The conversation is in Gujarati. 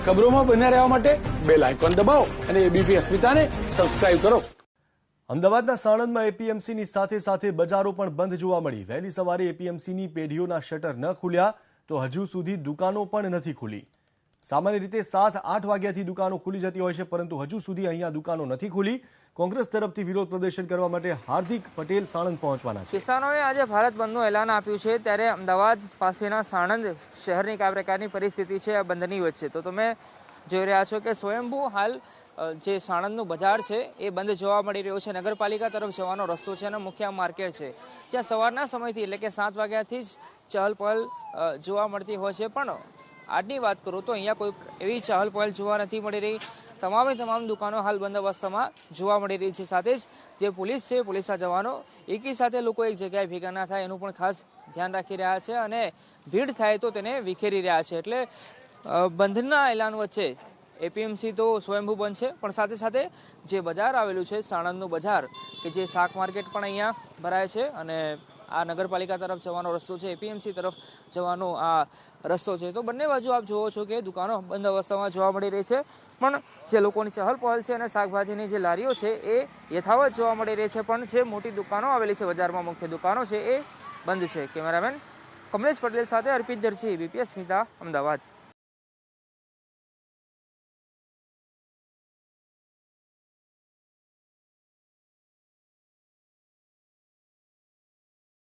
ખબરોમાં બન્યા રહેવા માટે બેલ આઇકોન દબાવો અને એબીપી અસ્મિતાને સબસ્ક્રાઇબ કરો। અમદાવાદના સાણંદમાં એપીએમસીની સાથે સાથે બજારો પણ બંધ જોવા મળી। વહેલી સવારે એપીએમસીની પેઢીઓના શટર ન ખુલ્યા તો હજુ સુધી દુકાનો પણ નથી ખુલી। સામાન્ય રીતે 7-8 વાગ્યાથી દુકાનો ખુલી જતી હોય છે, પરંતુ હજુ સુધી અહીંયા દુકાનો નથી ખુલી। કોંગ્રેસ તરફથી વિરોધ પ્રદર્શન કરવા માટે હાર્દિક પટેલ સાણંદ પહોંચવાના છે। કિસાનોએ આજે ભારત બંધનું એલાન આપ્યું છે, ત્યારે અમદાવાદ પાસેના સાણંદ શહેરની કયા પ્રકારની પરિસ્થિતિ છે આ બંધની વચ્ચે તો તમે જોઈ રહ્યા છો કે સ્વયંભૂ હાલ જે સાણંદનું બજાર છે એ બંધ જોવા મળી રહ્યો છે। નગરપાલિકા તરફ જવાનો રસ્તો છે અને મુખ્ય માર્કેટ છે જ્યાં સવારના સમયથી એટલે કે 7 વાગ્યાથી જ ચહલ પહલ જોવા મળતી હોય છે, પણ આજની વાત કરું તો અહીંયા કોઈ એવી ચહલ પહલ જોવા નથી મળી રહી। તમામ દુકાનો હાલ બંધ અવસ્થામાં જોવા મળી રહી છે। સાથે જ જે પોલીસ છે, પોલીસના જવાનો એકી સાથે લોકો એક જગ્યાએ ભેગા ના થાય એનું પણ ખાસ ધ્યાન રાખી રહ્યા છે અને ભીડ થાય તો તેને વિખેરી રહ્યા છે। એટલે બંધના એલાન વચ્ચે એપીએમસી તો સ્વયંભૂ બંધ છે, પણ સાથે સાથે જે બજાર આવેલું છે સાણંદનું બજાર કે જે શાક માર્કેટ પણ અહીંયા ભરાય છે અને આ નગરપાલિકા તરફ જવાનો રસ્તો છે, એપીએમસી તરફ જવાનો આ રસ્તો છે, તો બંને બાજુ આપ જુઓ છો કે દુકાનો બંધ અવસ્થામાં જોવા મળી રહી છે, પણ જે લોકોની ચહલ પહલ છે અને શાકભાજીની જે લારીઓ છે એ યથાવત જોવા મળી રહી છે, પણ જે મોટી દુકાનો આવેલી છે બજારમાં મુખ્ય દુકાનો છે એ બંધ છે। કેમેરામેન કમલેશ પટેલ સાથે અર્પિત દરજી, એબીપી અસ્મિતા, અમદાવાદ।